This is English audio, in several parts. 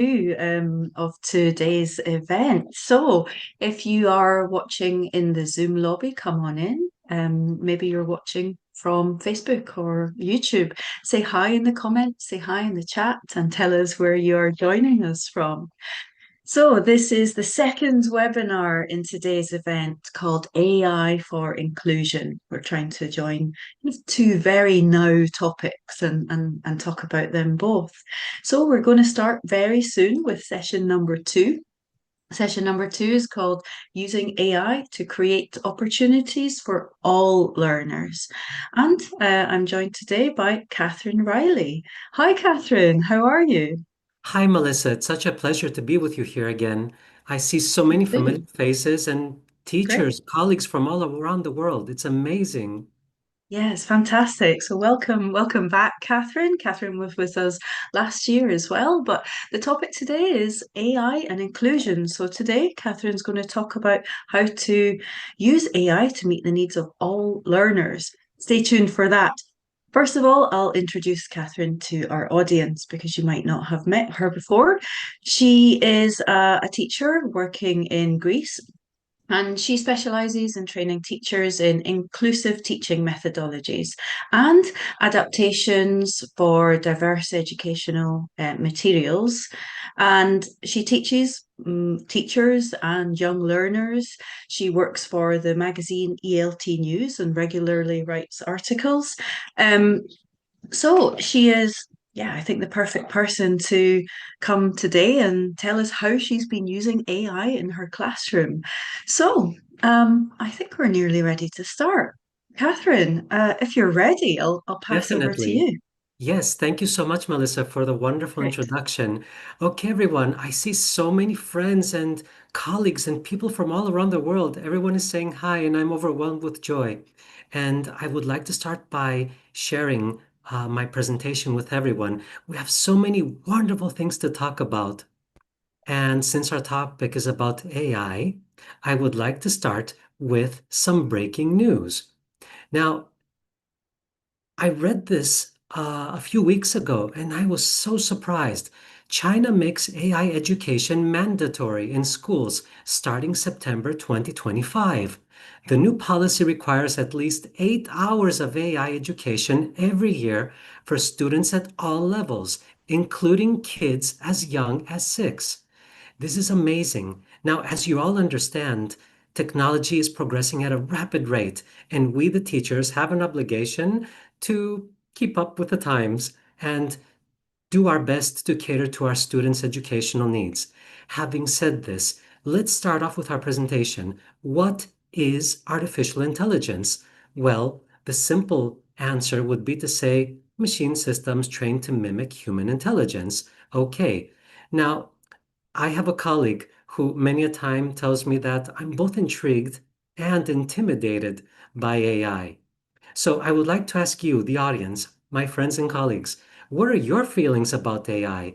Of today's event. So, if you are watching in the Zoom lobby, come on in. Maybe you're watching from Facebook or YouTube. Say hi in the comments, say hi in the chat, and tell us where you're joining us from. So, this is the second webinar in today's event called AI for Inclusion. We're trying to join two very now topics and talk about them both. So, we're going to start very soon with session number two. Session number two is called Using AI to Create Opportunities for All Learners. And I'm joined today by Katherine Reilly. Hi, Katherine. How are you? Hi, Melissa. It's such a pleasure to be with you here again. I see so many familiar faces and Great. teachers, colleagues from all around the world. It's amazing. Yes, fantastic. So welcome back, Katherine. Katherine was with us last year as well. But the topic today is AI and inclusion. So today, Katherine's going to talk about how to use AI to meet the needs of all learners. Stay tuned for that. First of all, I'll introduce Katherine to our audience because you might not have met her before. She is a teacher working in Greece, and she specialises in training teachers in inclusive teaching methodologies and adaptations for diverse educational materials. And she teaches teachers and young learners. She works for the magazine ELT News and regularly writes articles. Um, so she is, yeah, I think the perfect person to come today and tell us how she's been using AI in her classroom. So, I think we're nearly ready to start. Katherine, if you're ready, I'll pass over to Definitely. you. Yes, thank you so much, Melissa, for the wonderful Great. introduction. Okay, everyone, I see so many friends and colleagues and people from all around the world. Everyone is saying hi, and I'm overwhelmed with joy. And I would like to start by sharing my presentation with everyone. We have so many wonderful things to talk about. And since our topic is about AI, I would like to start with some breaking news. Now, I read this a few weeks ago and I was so surprised. China makes AI education mandatory in schools starting September 2025. The new policy requires at least 8 hours of AI education every year for students at all levels, including kids as young as 6. This is amazing. Now, as you all understand, technology is progressing at a rapid rate, and we, the teachers, have an obligation to keep up with the times and do our best to cater to our students' educational needs. Having said this, let's start off with our presentation. What is artificial intelligence? Well, the simple answer would be to say machine systems trained to mimic human intelligence. Okay. Now, I have a colleague who many a time tells me that I'm both intrigued and intimidated by AI. So I would like to ask you, the audience, my friends and colleagues, what are your feelings about AI?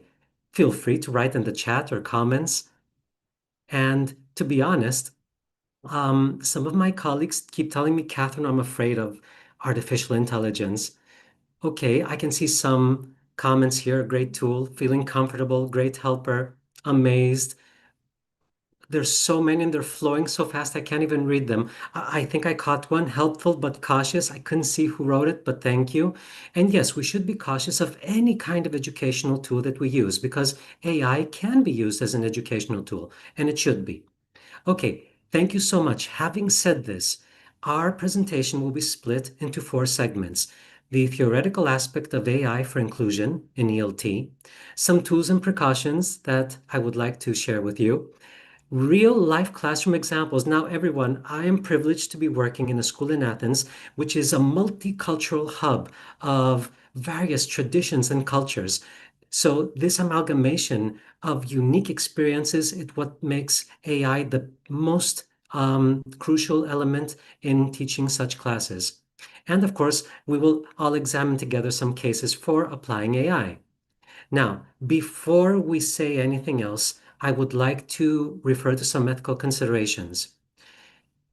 Feel free to write in the chat or comments. And to be honest, some of my colleagues keep telling me, Catherine, I'm afraid of artificial intelligence. Okay, I can see some comments here. Great tool, feeling comfortable, great helper, amazed. There's so many and they're flowing so fast I can't even read them. I think I caught one, helpful but cautious. I couldn't see who wrote it, but thank you. And yes, we should be cautious of any kind of educational tool that we use because AI can be used as an educational tool, and it should be. Okay, thank you so much. Having said this, our presentation will be split into 4 segments. The theoretical aspect of AI for inclusion in ELT, some tools and precautions that I would like to share with you, real life classroom examples. Now, everyone, I am privileged to be working in a school in Athens, which is a multicultural hub of various traditions and cultures. So, this amalgamation of unique experiences is what makes AI the most crucial element in teaching such classes. And of course, we will all examine together some cases for applying AI. Now, before we say anything else, I would like to refer to some ethical considerations.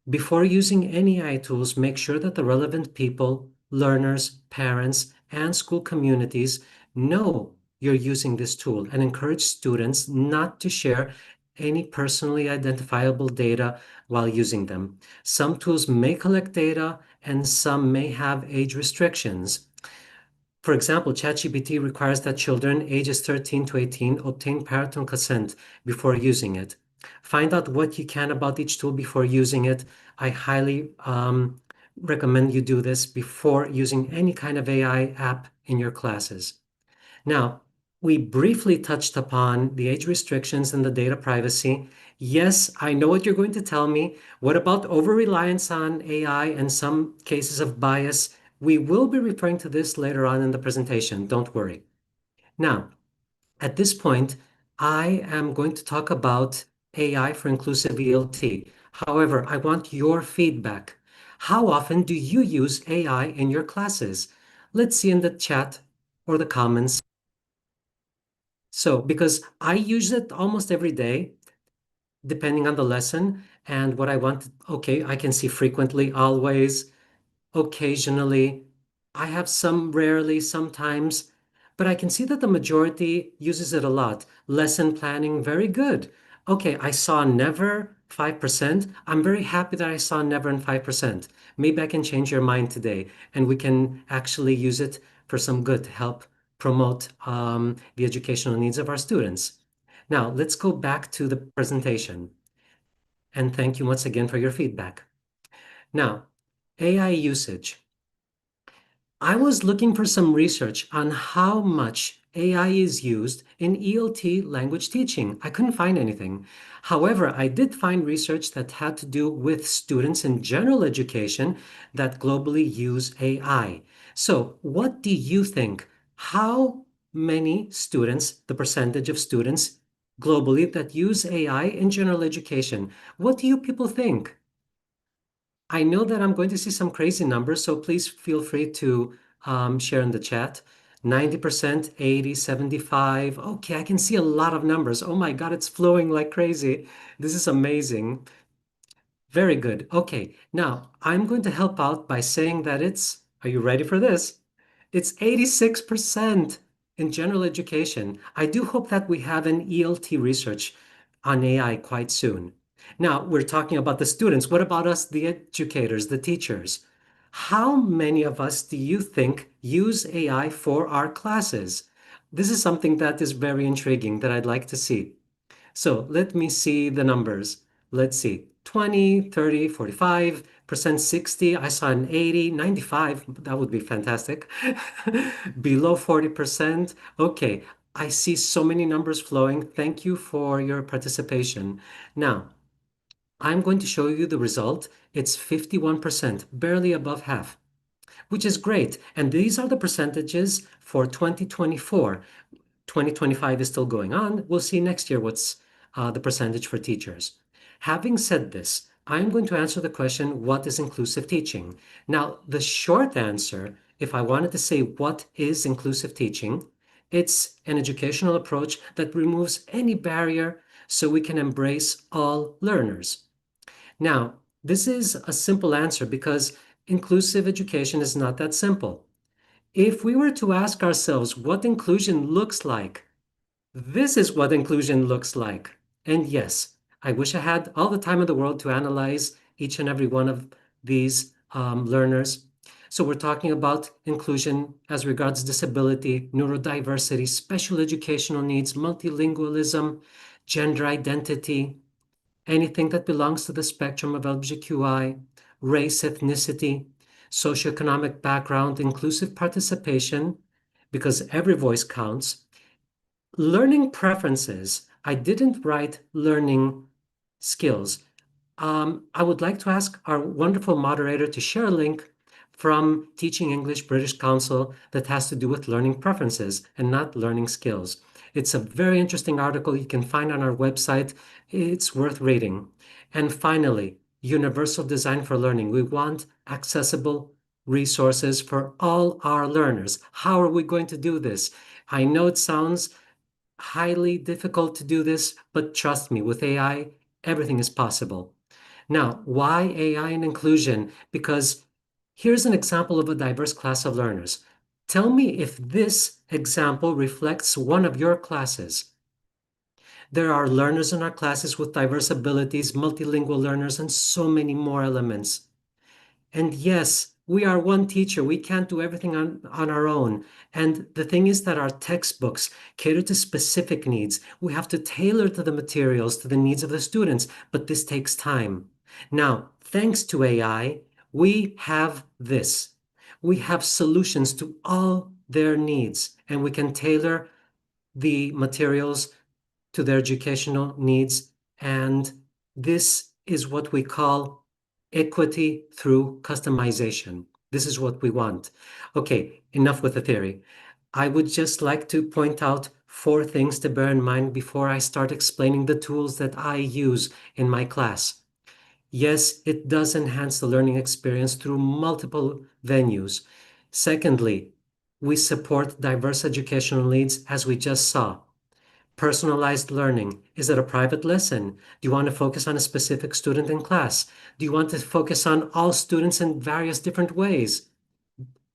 Before using any AI tools, make sure that the relevant people, learners, parents, and school communities know you're using this tool and encourage students not to share any personally identifiable data while using them. Some tools may collect data and some may have age restrictions. For example, ChachiBT requires that children ages 13 to 18 obtain parental consent before using it. Find out what you can about each tool before using it. I highly recommend you do this before using any kind of AI app in your classes. Now, we briefly touched upon the age restrictions and the data privacy. Yes, I know what you're going to tell me. What about over-reliance on AI and some cases of bias? We will be referring to this later on in the presentation. Don't worry. Now, at this point, I am going to talk about AI for inclusive ELT. However, I want your feedback. How often do you use AI in your classes? Let's see in the chat or the comments. So, because I use it almost every day, depending on the lesson and what I want. Okay, I can see frequently, always, occasionally. I have some rarely, sometimes, but I can see that the majority uses it a lot. Lesson planning, very good. Okay, I saw never 5%. I'm very happy that I saw never and 5%. Maybe I can change your mind today and we can actually use it for some good to help promote the educational needs of our students. Now, let's go back to the presentation. And thank you once again for your feedback. Now, AI usage. I was looking for some research on how much AI is used in ELT language teaching. I couldn't find anything. However, I did find research that had to do with students in general education that globally use AI. So, what do you think? How many students, the percentage of students globally that use AI in general education? What do you people think? I know that I'm going to see some crazy numbers, so please feel free to share in the chat. 90%, 80, 75. Okay, I can see a lot of numbers. Oh my God, it's flowing like crazy. This is amazing. Very good. Okay, now I'm going to help out by saying that are you ready for this? It's 86% in general education. I do hope that we have an ELT research on AI quite soon. Now, we're talking about the students. What about us, the educators, the teachers? How many of us do you think use AI for our classes? This is something that is very intriguing that I'd like to see. So let me see the numbers. Let's see, 20, 30, 45%, 60. I saw an 80, 95. That would be fantastic. Below 40%. Okay, I see so many numbers flowing. Thank you for your participation. Now, I'm going to show you the result. It's 51%, barely above half, which is great. And these are the percentages for 2024. 2025 is still going on. We'll see next year what's the percentage for teachers. Having said this, I'm going to answer the question, what is inclusive teaching? Now, the short answer, if I wanted to say what is inclusive teaching, it's an educational approach that removes any barrier so we can embrace all learners. Now, this is a simple answer because inclusive education is not that simple. If we were to ask ourselves what inclusion looks like, this is what inclusion looks like. And yes, I wish I had all the time in the world to analyze each and every one of these learners. So we're talking about inclusion as regards disability, neurodiversity, special educational needs, multilingualism, gender identity, anything that belongs to the spectrum of LGBTQI, race, ethnicity, socioeconomic background, inclusive participation, because every voice counts. Learning preferences. I didn't write learning skills. I would like to ask our wonderful moderator to share a link from Teaching English British Council that has to do with learning preferences and not learning skills. It's a very interesting article you can find on our website. It's worth reading. And finally, universal design for learning. We want accessible resources for all our learners. How are we going to do this? I know it sounds highly difficult to do this, but trust me, with AI, everything is possible. Now, why AI and inclusion? Because here's an example of a diverse class of learners. Tell me if this example reflects one of your classes. There are learners in our classes with diverse abilities, multilingual learners, and so many more elements. And yes, we are one teacher. We can't do everything on our own. And the thing is that our textbooks cater to specific needs. We have to tailor to the materials to the needs of the students, but this takes time. Now, thanks to AI, we have this. We have solutions to all their needs, and we can tailor the materials to their educational needs. And this is what we call equity through customization. This is what we want. Okay, enough with the theory. I would just like to point out four things to bear in mind before I start explaining the tools that I use in my class. Yes, it does enhance the learning experience through multiple venues. Secondly, we support diverse educational needs as we just saw. Personalized learning. Is it a private lesson? Do you want to focus on a specific student in class? Do you want to focus on all students in various different ways?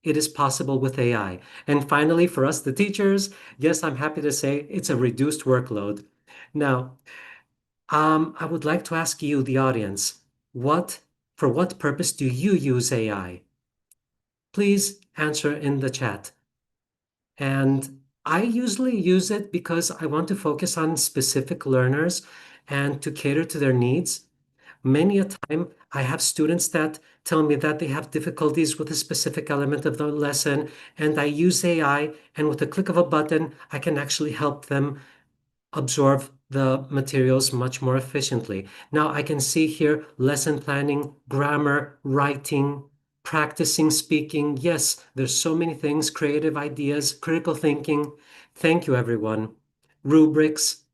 It is possible with AI. And finally, for us, the teachers, yes, I'm happy to say it's a reduced workload. Now, I would like to ask you, the audience, for what purpose do you use AI? Please answer in the chat. And I usually use it because I want to focus on specific learners and to cater to their needs. Many a time, I have students that tell me that they have difficulties with a specific element of the lesson, and I use AI, and with a click of a button, I can actually help them absorb the materials much more efficiently. Now I can see here lesson planning, grammar, writing, practicing speaking. Yes, there's so many things, creative ideas, critical thinking. Thank you, everyone. Rubrics,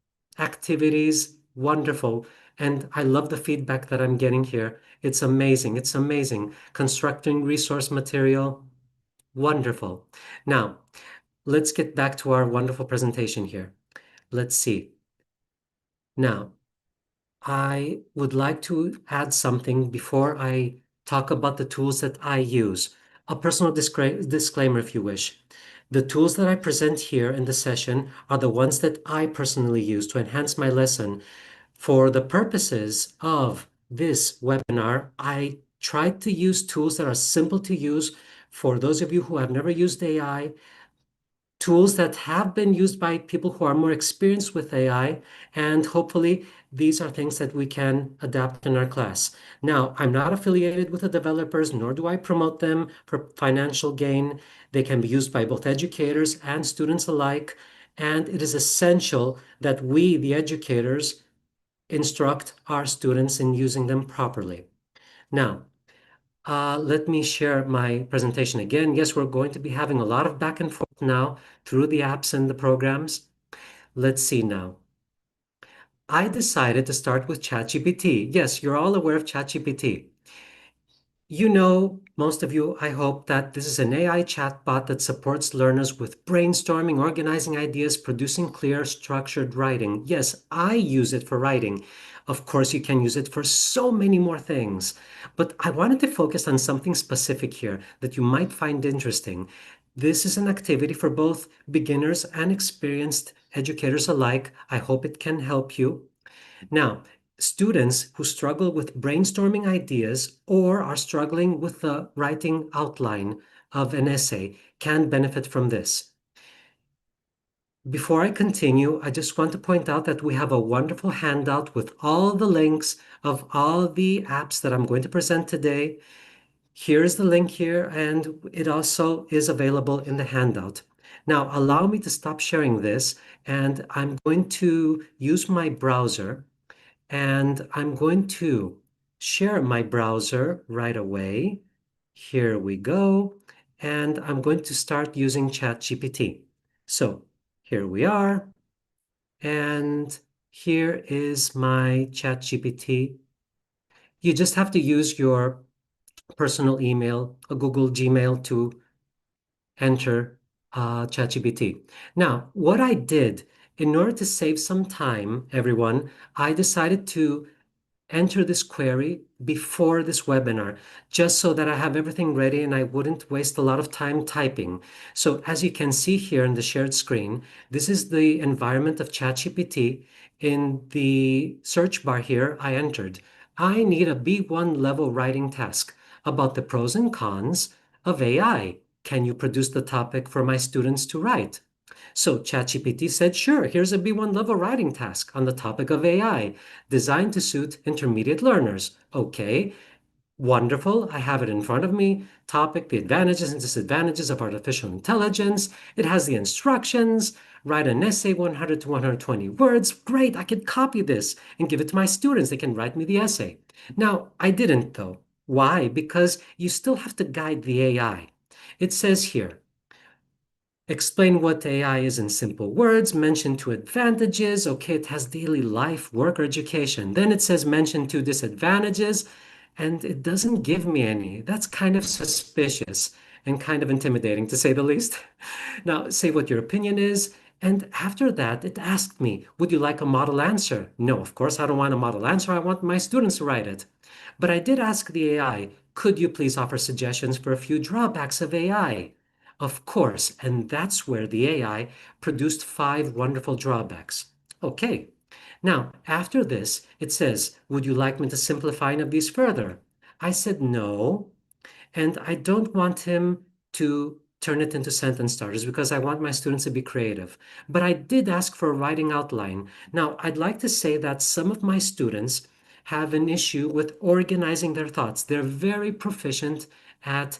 activities, wonderful. And I love the feedback that I'm getting here. It's amazing. It's amazing. Constructing resource material, wonderful. Now, let's get back to our wonderful presentation here. Let's see. Now, I would like to add something before I talk about the tools that I use. A personal disclaimer, if you wish. The tools that I present here in the session are the ones that I personally use to enhance my lesson. For the purposes of this webinar, I tried to use tools that are simple to use for those of you who have never used AI, tools that have been used by people who are more experienced with AI, and hopefully these are things that we can adapt in our class. Now, I'm not affiliated with the developers, nor do I promote them for financial gain. They can be used by both educators and students alike, and it is essential that we, the educators, instruct our students in using them properly. Now, let me share my presentation again. Yes, we're going to be having a lot of back and forth now through the apps and the programs. Let's see now. I decided to start with ChachiBT. Yes, you're all aware of ChachiBT. You know, most of you, I hope, that this is an AI chatbot that supports learners with brainstorming, organizing ideas, producing clear, structured writing. Yes, I use it for writing. Of course, you can use it for so many more things. But I wanted to focus on something specific here that you might find interesting. This is an activity for both beginners and experienced educators alike. I hope it can help you. Now, students who struggle with brainstorming ideas or are struggling with the writing outline of an essay can benefit from this. Before I continue, I just want to point out that we have a wonderful handout with all the links of all the apps that I'm going to present today. Here's the link here, and it also is available in the handout. Now, allow me to stop sharing this, and I'm going to use my browser. And I'm going to share my browser right away. Here we go. And I'm going to start using ChatGPT. So here we are. And here is my ChatGPT. You just have to use your personal email, a Google Gmail, to enter ChatGPT. Now, what I did in order to save some time, everyone, I decided to enter this query before this webinar, just so that I have everything ready and I wouldn't waste a lot of time typing. So as you can see here in the shared screen, this is the environment of ChachiBT. In the search bar here, I entered, I need a B1 level writing task about the pros and cons of AI. Can you produce the topic for my students to write? So ChatGPT said, sure, here's a B1 level writing task on the topic of AI, designed to suit intermediate learners. Okay, wonderful. I have it in front of me. Topic, the advantages and disadvantages of artificial intelligence. It has the instructions. Write an essay, 100 to 120 words. Great, I could copy this and give it to my students. They can write me the essay. Now, I didn't though. Why? Because you still have to guide the AI. It says here, explain what AI is in simple words, mention two advantages. Okay, it has daily life, work, or education. Then it says mention two disadvantages, and it doesn't give me any. That's kind of suspicious and kind of intimidating, to say the least. Now, say what your opinion is. And after that, it asked me, would you like a model answer? No, of course, I don't want a model answer. I want my students to write it. But I did ask the AI, could you please offer suggestions for a few drawbacks of AI? Of course, and that's where the AI produced 5 wonderful drawbacks. Okay, now after this, it says, would you like me to simplify any of these further? I said no, and I don't want him to turn it into sentence starters because I want my students to be creative. But I did ask for a writing outline. Now, I'd like to say that some of my students have an issue with organizing their thoughts. They're very proficient at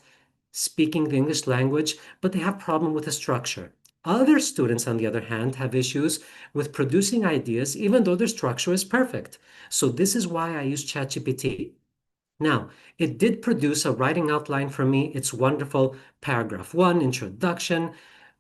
speaking the English language, but they have problem with the structure. Other students, on the other hand, have issues with producing ideas, even though their structure is perfect. So this is why I use ChatGPT. Now, it did produce a writing outline for me. It's wonderful. Paragraph 1, introduction.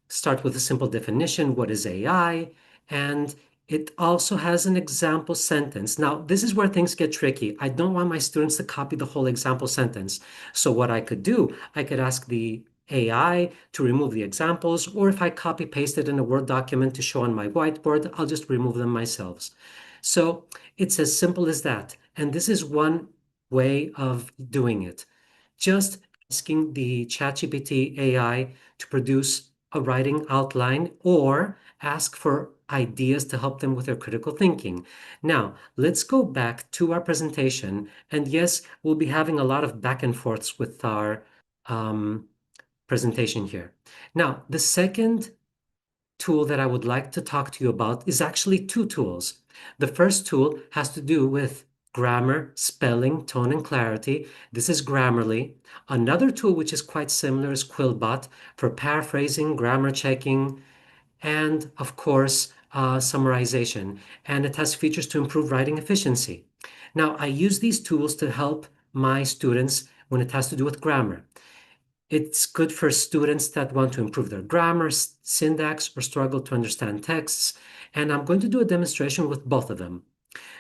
Start with a simple definition. What is AI? And it also has an example sentence. Now, this is where things get tricky. I don't want my students to copy the whole example sentence. So what I could do, I could ask the AI to remove the examples, or if I copy paste it in a Word document to show on my whiteboard, I'll just remove them myself. So it's as simple as that. And this is one way of doing it. Just asking the ChatGPT AI to produce a writing outline or ask for ideas to help them with their critical thinking. Now, let's go back to our presentation. And yes, we'll be having a lot of back and forths with our presentation here. Now, the second tool that I would like to talk to you about is actually 2 tools. The first tool has to do with grammar, spelling, tone, and clarity. This is Grammarly. Another tool which is quite similar is Quillbot for paraphrasing, grammar checking, and of course, summarization. And it has features to improve writing efficiency. Now, I use these tools to help my students when it has to do with grammar. It's good for students that want to improve their grammar, syntax, or struggle to understand texts. And I'm going to do a demonstration with both of them.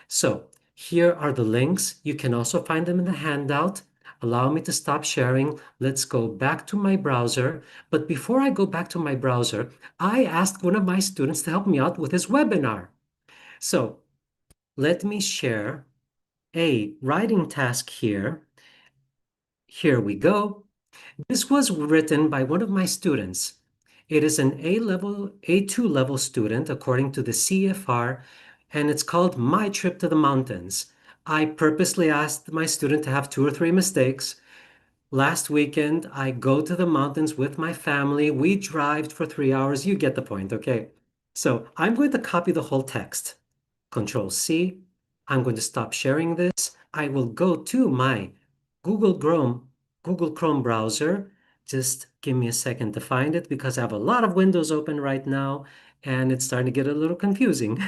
So here are the links. You can also find them in the handout. Allow me to stop sharing. Let's go back to my browser. But before I go back to my browser, I asked one of my students to help me out with his webinar. So let me share a writing task here. Here we go. This was written by one of my students. It is an A-level, A2 level student according to the CFR, and it's called My Trip to the Mountains. I purposely asked my student to have 2 or 3 mistakes. Last weekend, I go to the mountains with my family. We drive for 3 hours. You get the point, okay? So I'm going to copy the whole text. Control C. I'm going to stop sharing this. I will go to my Google Chrome, Google Chrome browser. Just give me a second to find it because I have a lot of windows open right now and it's starting to get a little confusing.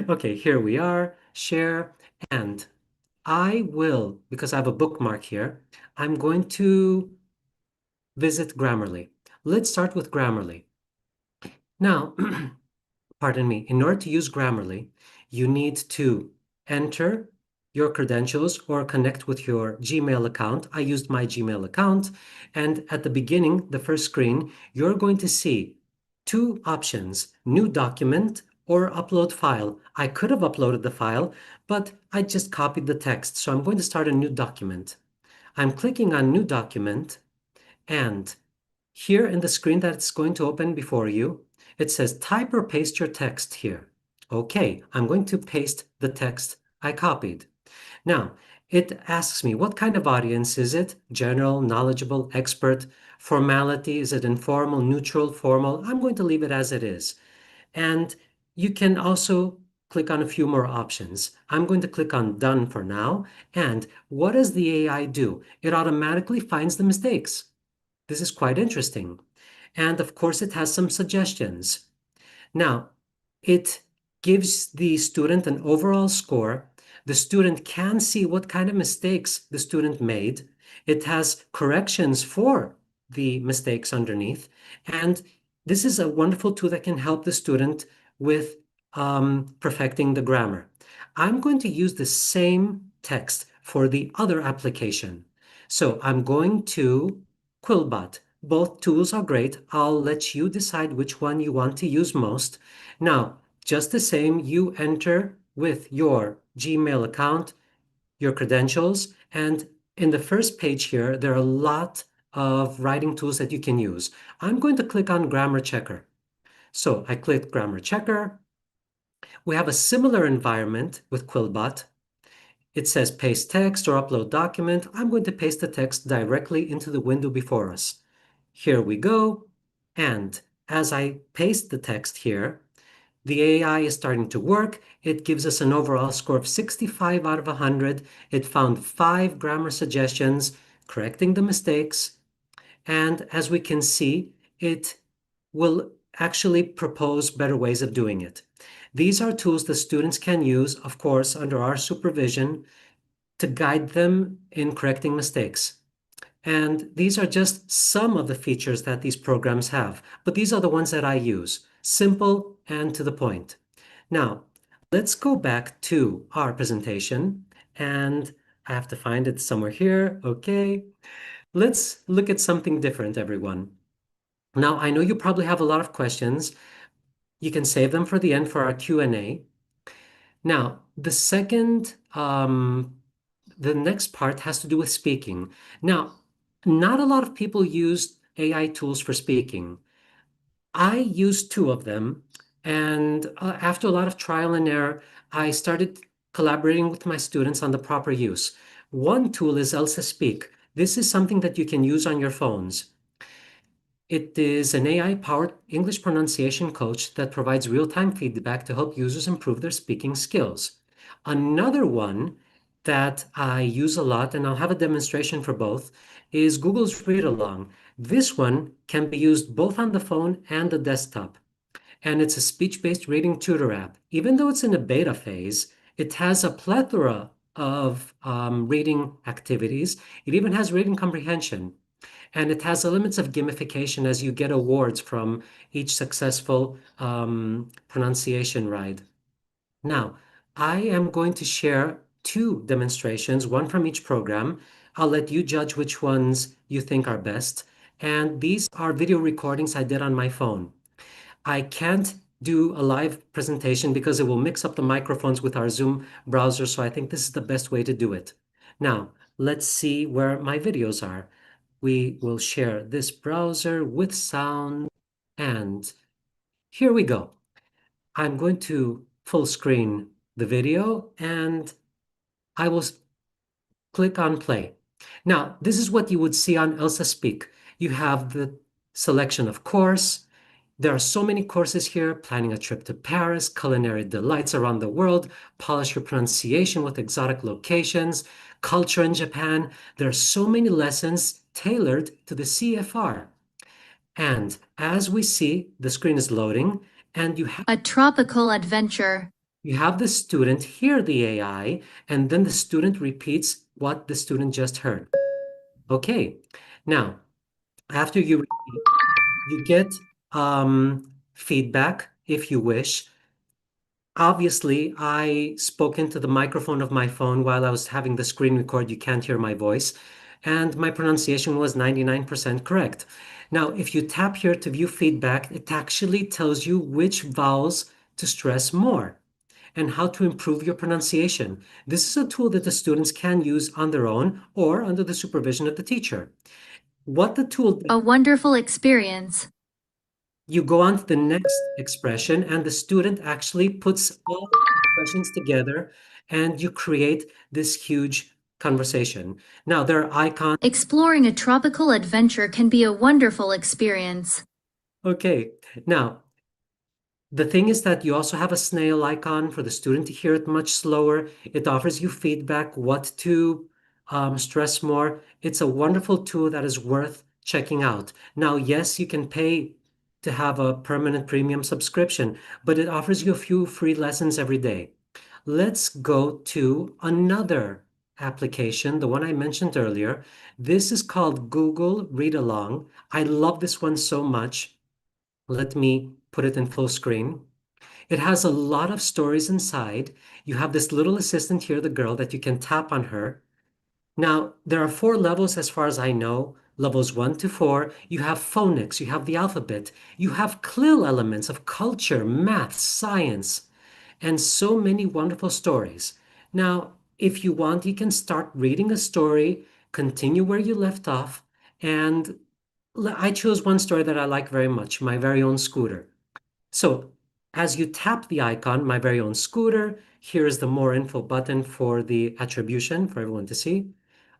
Okay, here we are, share, and I will, because I have a bookmark here, I'm going to visit Grammarly. Let's start with Grammarly. Now, pardon me, in order to use Grammarly, you need to enter your credentials or connect with your Gmail account. I used my Gmail account, and at the beginning, the first screen, you're going to see 2 options, new document or upload file. I could have uploaded the file, but I just copied the text. So I'm going to start a new document. I'm clicking on new document, and here in the screen that's going to open before you, it says type or paste your text here. Okay, I'm going to paste the text I copied. Now, it asks me, what kind of audience is it? General, knowledgeable, expert, formality, is it informal, neutral, formal? I'm going to leave it as it is. And you can also click on a few more options. I'm going to click on done for now. And what does the AI do? It automatically finds the mistakes. This is quite interesting. And of course, it has some suggestions. Now, it gives the student an overall score. The student can see what kind of mistakes the student made. It has corrections for the mistakes underneath. And this is a wonderful tool that can help the student with perfecting the grammar. I'm going to use the same text for the other application. So I'm going to Quillbot. Both tools are great. I'll let you decide which one you want to use most. Now, just the same, you enter with your Gmail account, your credentials, and in the first page here, there are a lot of writing tools that you can use. I'm going to click on Grammar Checker. So I click Grammar Checker. We have a similar environment with Quillbot. It says paste text or upload document. I'm going to paste the text directly into the window before us. Here we go. And as I paste the text here, the AI is starting to work. It gives us an overall score of 65 out of 100. It found 5 grammar suggestions, correcting the mistakes. And as we can see, it will actually propose better ways of doing it. These are tools the students can use, of course, under our supervision to guide them in correcting mistakes. And these are just some of the features that these programs have, but these are the ones that I use. Simple and to the point. Now, let's go back to our presentation, and I have to find it somewhere here. Okay. Let's look at something different, everyone. Now, I know you probably have a lot of questions. You can save them for the end for our Q&A. Now, the next part has to do with speaking. Now, not a lot of people use AI tools for speaking. I used 2 of them, and after a lot of trial and error, I started collaborating with my students on the proper use. One tool is Elsa Speak. This is something that you can use on your phones. It is an AI-powered English pronunciation coach that provides real-time feedback to help users improve their speaking skills. Another one that I use a lot, and I'll have a demonstration for both, is Google's Read Along. This one can be used both on the phone and the desktop, and it's a speech-based reading tutor app. Even though it's in a beta phase, it has a plethora of reading activities. It even has reading comprehension. And it has elements of gamification as you get awards from each successful pronunciation ride. Now, I am going to share 2 demonstrations, one from each program. I'll let you judge which ones you think are best. And these are video recordings I did on my phone. I can't do a live presentation because it will mix up the microphones with our Zoom browser, so I think this is the best way to do it. Now, let's see where my videos are. We will share this browser with sound, and here we go. I'm going to full screen the video, and I will click on play. Now, this is what you would see on Elsa Speak. You have the selection of course. There are so many courses here: planning a trip to Paris, culinary delights around the world, polish your pronunciation with exotic locations, culture in Japan. There are so many lessons tailored to the CFR. And as we see, the screen is loading, and A tropical adventure. you have the student hear the AI, and then the student repeats what the student just heard. Okay, now after you repeat, you get feedback if you wish. Obviously, I spoke into the microphone of my phone while I was having the screen record. You can't hear my voice, and my pronunciation was 99% correct. Now, if you tap here to view feedback, it actually tells you which vowels to stress more and how to improve your pronunciation. This is a tool that the students can use on their own or under the supervision of the teacher. What the tool A wonderful experience. You go on to the next expression, and the student actually puts all the expressions together, and you create this huge conversation. Now, there are icons. Exploring a tropical adventure can be a wonderful experience. Okay, now, the thing is that you also have a snail icon for the student to hear it much slower. It offers you feedback, what to stress more. It's a wonderful tool that is worth checking out. Now, yes, you can pay to have a permanent premium subscription, but it offers you a few free lessons every day. Let's go to another application, the one I mentioned earlier. This is called Google Read Along. I love this one so much. Let me put it in full screen. It has a lot of stories inside. You have this little assistant here, the girl, that you can tap on her. Now, there are 4 levels as far as I know. Levels 1 to 4, you have phonics, you have the alphabet, you have CLIL elements of culture, math, science, and so many wonderful stories. Now, if you want, you can start reading a story, continue where you left off, and I chose one story that I like very much, My Very Own Scooter. So as you tap the icon, My Very Own Scooter, here's the More Info button for the attribution for everyone to see.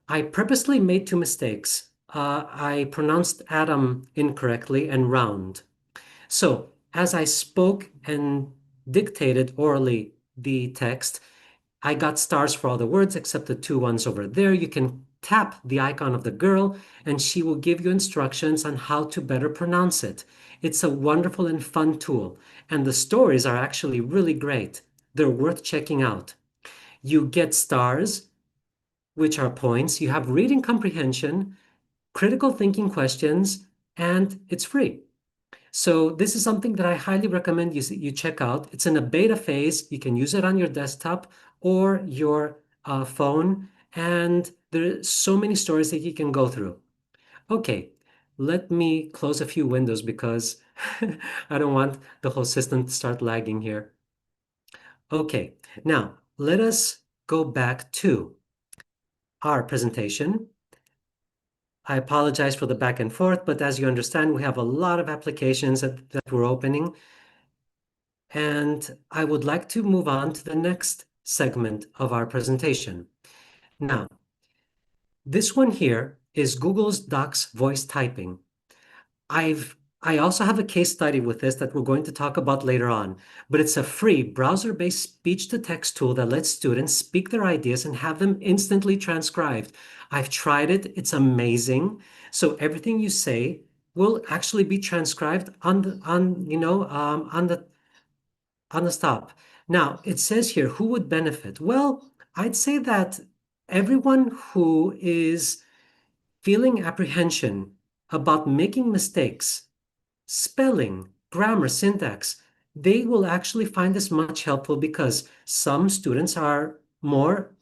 I purposely made 2 mistakes. I pronounced Adam incorrectly and round. So as I spoke and dictated orally the text, I got stars for all the words except the 2 ones over there. You can tap the icon of the girl and she will give you instructions on how to better pronounce it. It's a wonderful and fun tool, and the stories are actually really great. They're worth checking out. You get stars, which are points. You have reading comprehension, critical thinking questions, and it's free. So this is something that I highly recommend you check out. It's in a beta phase. You can use it on your desktop or your phone, and there are so many stories that you can go through. Okay, let me close a few windows because I don't want the whole system to start lagging here. Okay, now let us go back to our presentation. I apologize for the back and forth, but as you understand, we have a lot of applications that we're opening. And I would like to move on to the next segment of our presentation. Now, this one here is Google's Docs voice typing. I also have a case study with this that we're going to talk about later on, but it's a free browser-based speech-to-text tool that lets students speak their ideas and have them instantly transcribed. I've tried it, it's amazing. So everything you say will actually be transcribed on the stop. Now, it says here, who would benefit? Well, I'd say that everyone who is feeling apprehension about making mistakes, spelling, grammar, syntax, they will actually find this much helpful because some students are more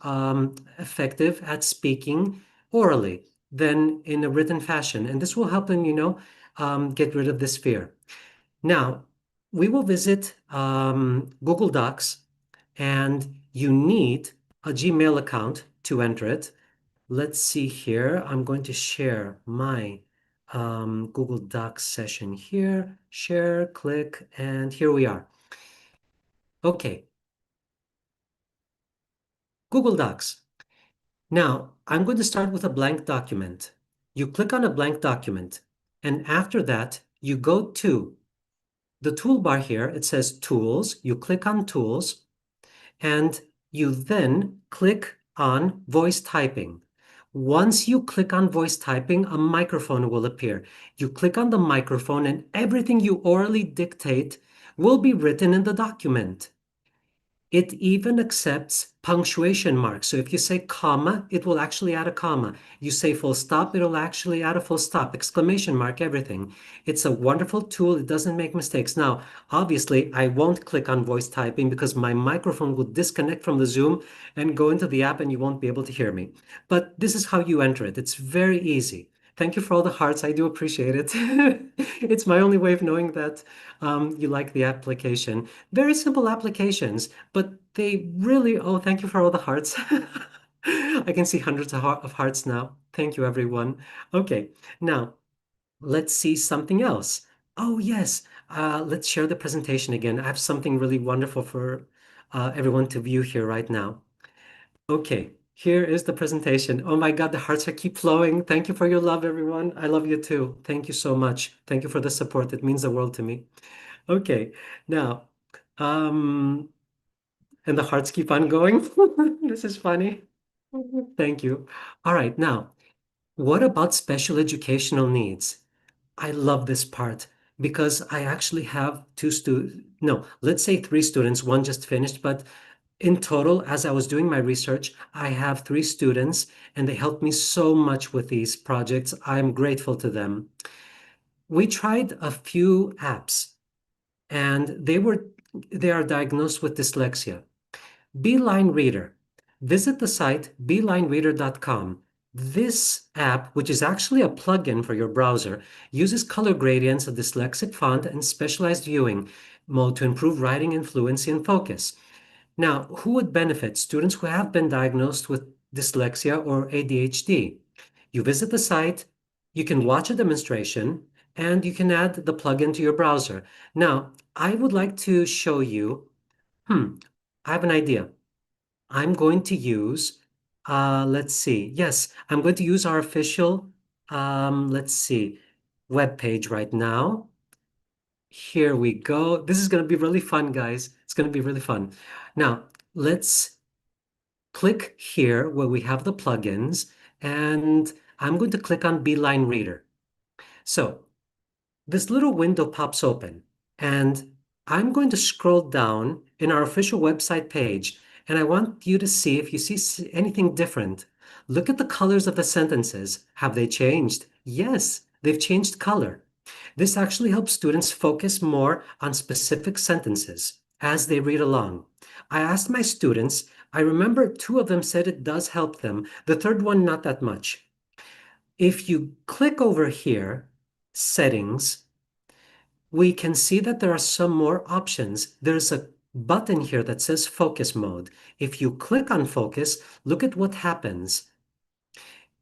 effective at speaking orally than in a written fashion. And this will help them, get rid of this fear. Now, we will visit Google Docs, and you need a Gmail account to enter it. Let's see here. I'm going to share my Google Docs session here. Share, click, and here we are. Okay. Google Docs. Now, I'm going to start with a blank document. You click on a blank document, and after that, you go to the toolbar here. It says Tools. You click on Tools, and you then click on Voice Typing. Once you click on voice typing, a microphone will appear. You click on the microphone and everything you orally dictate will be written in the document. It even accepts punctuation marks. So if you say comma, it will actually add a comma. You say full stop, it'll actually add a full stop, exclamation mark, everything. It's a wonderful tool. It doesn't make mistakes. Now, obviously, I won't click on voice typing because my microphone will disconnect from the Zoom and go into the app and you won't be able to hear me. But this is how you enter it. It's very easy. Thank you for all the hearts. I do appreciate it. It's my only way of knowing that you like the application. Very simple applications, but they really, oh, thank you for all the hearts. I can see hundreds of hearts now. Thank you, everyone. Okay, now let's see something else. Oh, yes. Let's share the presentation again. I have something really wonderful for everyone to view here right now. Okay, here is the presentation. Oh my God, the hearts are keep flowing. Thank you for your love, everyone. I love you too. Thank you so much. Thank you for the support. It means the world to me. Okay, now, um, and the hearts keep on going. This is funny. Thank you. All right, now, what about special educational needs? I love this part because I actually have two students, no, let's say three students, one just finished, but in total, as I was doing my research, I have three students and they helped me so much with these projects. I'm grateful to them. We tried a few apps and they are diagnosed with dyslexia. Beeline Reader. Visit the site beelinereader.com. This app, which is actually a plugin for your browser, uses color gradients, a dyslexic font, and specialized viewing mode to improve writing and fluency and focus. Now, who would benefit? Students who have been diagnosed with dyslexia or ADHD. You visit the site, you can watch a demonstration, and you can add the plugin to your browser. Now, I would like to show you, I have an idea. I'm going to use, let's see. Yes, I'm going to use our official, let's see, web page right now. Here we go. This is going to be really fun, guys. It's going to be really fun. Now, let's click here where we have the plugins, and I'm going to click on Beeline Reader. So this little window pops open, and I'm going to scroll down in our official website page, and I want you to see if you see anything different. Look at the colors of the sentences. Have they changed? Yes, they've changed color. This actually helps students focus more on specific sentences as they read along. I asked my students, I remember two of them said it does help them, the third one not that much. If you click over here, settings, we can see that there are some more options. There's a button here that says focus mode. If you click on focus, look at what happens.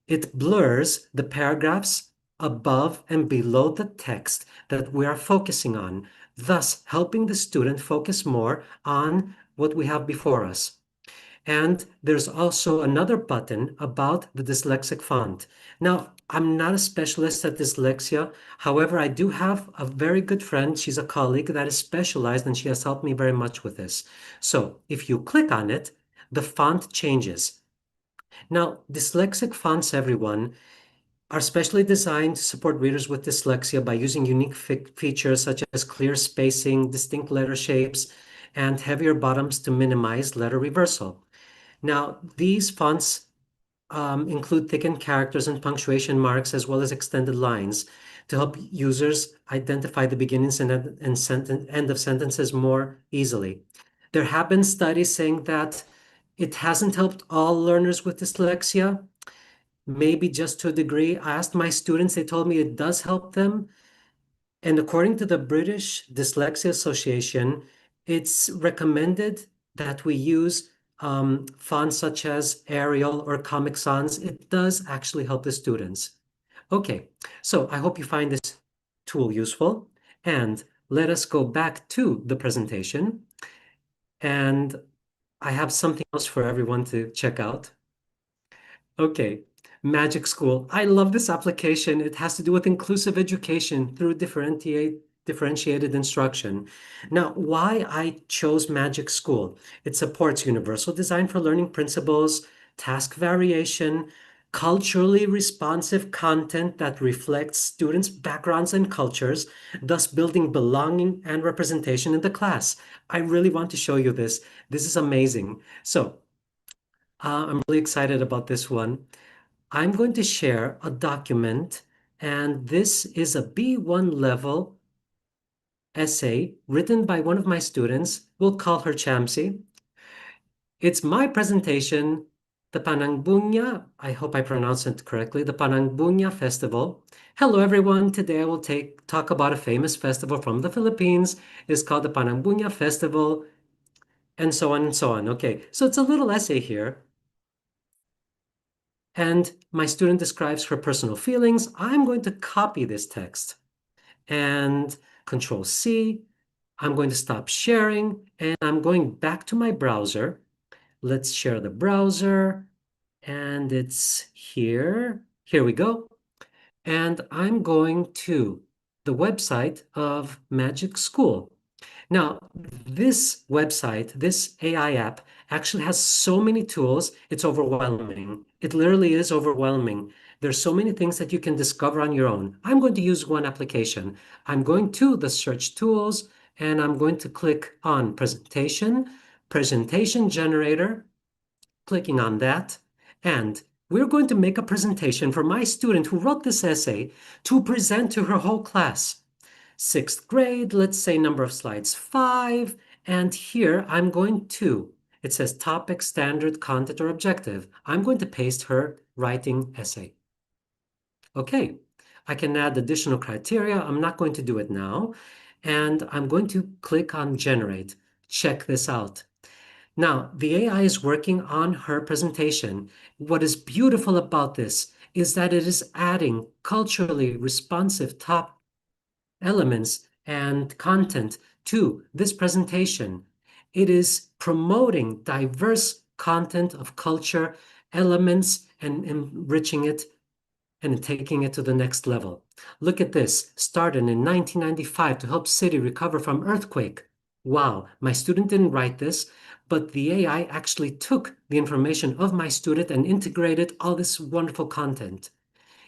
It blurs the paragraphs above and below the text that we are focusing on, thus helping the student focus more on what we have before us. And there's also another button about the dyslexic font. Now, I'm not a specialist at dyslexia. However, I do have a very good friend. She's a colleague that is specialized and she has helped me very much with this. So if you click on it, the font changes. Now, dyslexic fonts, everyone, are specially designed to support readers with dyslexia by using unique features such as clear spacing, distinct letter shapes, and heavier bottoms to minimize letter reversal. Now, these fonts include thickened characters and punctuation marks, as well as extended lines to help users identify the beginnings and end of sentences more easily. There have been studies saying that it hasn't helped all learners with dyslexia, maybe just to a degree. I asked my students, they told me it does help them. And according to the British Dyslexia Association, it's recommended that we use fonts such as Arial or Comic Sans. It does actually help the students. Okay, so I hope you find this tool useful. And let us go back to the presentation. And I have something else for everyone to check out. Okay, Magic School. I love this application. It has to do with inclusive education through differentiated instruction. Now, why I chose Magic School? It supports universal design for learning principles, task variation, culturally responsive content that reflects students' backgrounds and cultures, thus building belonging and representation in the class. I really want to show you this. This is amazing. So, I'm really excited about this one. I'm going to share a document, and this is a B1 level essay written by one of my students. We'll call her Chamsi. It's my presentation, the Panangbunya, I hope I pronounced it correctly, the Panangbunya Festival. Hello everyone, today I will talk about a famous festival from the Philippines. It's called the Panangbunya Festival, and so on and so on. Okay, so it's a little essay here. And my student describes her personal feelings. I'm going to copy this text and Control C. I'm going to stop sharing and I'm going back to my browser. Let's share the browser. And it's here. Here we go. And I'm going to the website of Magic School. Now, this website, this AI app, actually has so many tools, it's overwhelming. It literally is overwhelming. There's so many things that you can discover on your own. I'm going to use one application. I'm going to the search tools, and I'm going to click on presentation generator, clicking on that, and we're going to make a presentation for my student who wrote this essay to present to her whole class. Sixth grade, let's say number of slides 5, and here I'm going to, it says topic, standard, content, or objective. I'm going to paste her writing essay. Okay, I can add additional criteria. I'm not going to do it now. And I'm going to click on generate. Check this out. Now, the AI is working on her presentation. What is beautiful about this is that it is adding culturally responsive top elements and content to this presentation. It is promoting diverse content of culture, elements, and enriching it and taking it to the next level. Look at this, started in 1995 to help city recover from earthquake. Wow, my student didn't write this, but the AI actually took the information of my student and integrated all this wonderful content.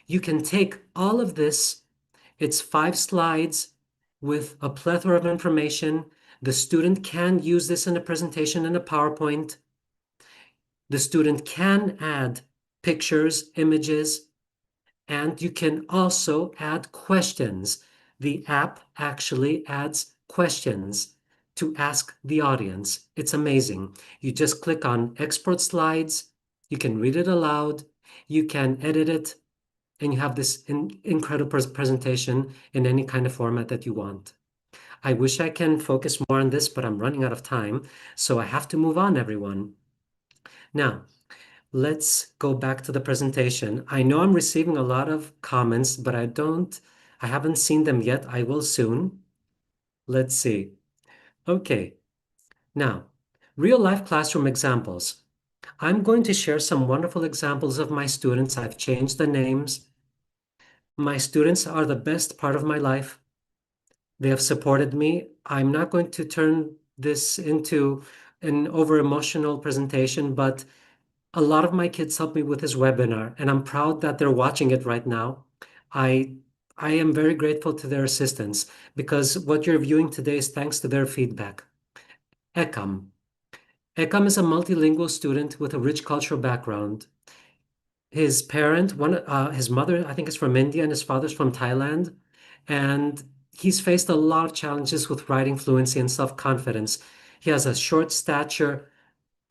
You can take all of this, it's 5 slides with a plethora of information. The student can use this in a presentation in a PowerPoint. The student can add pictures, images, and you can also add questions. The app actually adds questions to ask the audience. It's amazing. You just click on export slides. You can read it aloud. You can edit it. And you have this incredible presentation in any kind of format that you want. I wish I can focus more on this, but I'm running out of time. So I have to move on, everyone. Now, let's go back to the presentation. I know I'm receiving a lot of comments, but I haven't seen them yet. I will soon. Let's see. Okay. Now, real life classroom examples. I'm going to share some wonderful examples of my students. I've changed the names. My students are the best part of my life. They have supported me. I'm not going to turn this into an over emotional presentation, but a lot of my kids helped me with this webinar, and I'm proud that they're watching it right now. I I am very grateful to their assistance because what you're viewing today is thanks to their feedback. Ekam. Ekam is a multilingual student with a rich cultural background. His his mother, I think, is from India and his father's from Thailand. And he's faced a lot of challenges with writing fluency and self-confidence. He has a short stature.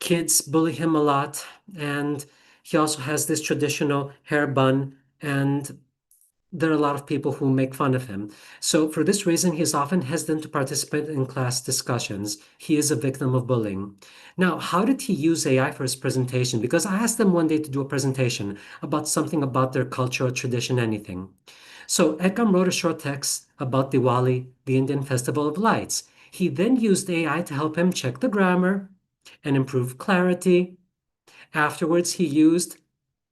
Kids bully him a lot. And he also has this traditional hair bun. And there are a lot of people who make fun of him. So for this reason, he is often hesitant to participate in class discussions. He is a victim of bullying. Now, how did he use AI for his presentation? Because I asked them one day to do a presentation about something about their culture or tradition, anything. So Ekam wrote a short text about Diwali, the Indian Festival of Lights. He then used AI to help him check the grammar and improve clarity. Afterwards, he used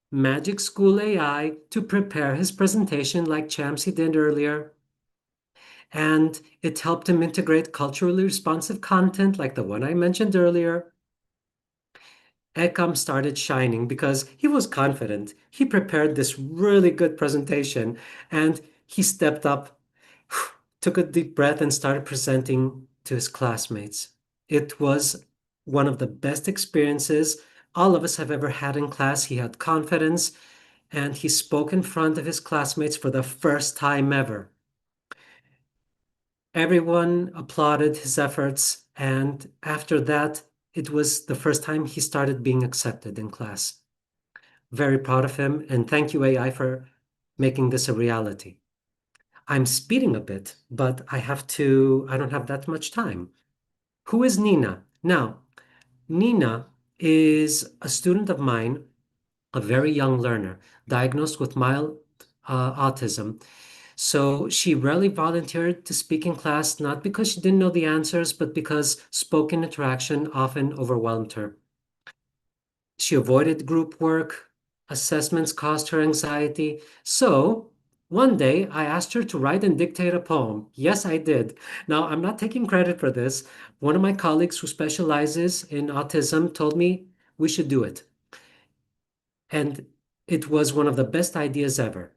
Magic School AI to prepare his presentation like Chamsy did earlier. And it helped him integrate culturally responsive content like the one I mentioned earlier. Ekam started shining because he was confident. He prepared this really good presentation and he stepped up, took a deep breath, and started presenting to his classmates. It was one of the best experiences all of us have ever had in class. He had confidence and he spoke in front of his classmates for the first time ever. Everyone applauded his efforts, and after that, it was the first time he started being accepted in class. Very proud of him, and thank you, AI, for making this a reality. I'm speeding a bit, but I don't have that much time. Who is Nina? Now, Nina is a student of mine, a very young learner, diagnosed with mild autism. So she rarely volunteered to speak in class, not because she didn't know the answers, but because spoken interaction often overwhelmed her. She avoided group work. Assessments caused her anxiety. So one day I asked her to write and dictate a poem. Yes, I did. Now, I'm not taking credit for this. One of my colleagues who specializes in autism told me we should do it. And it was one of the best ideas ever.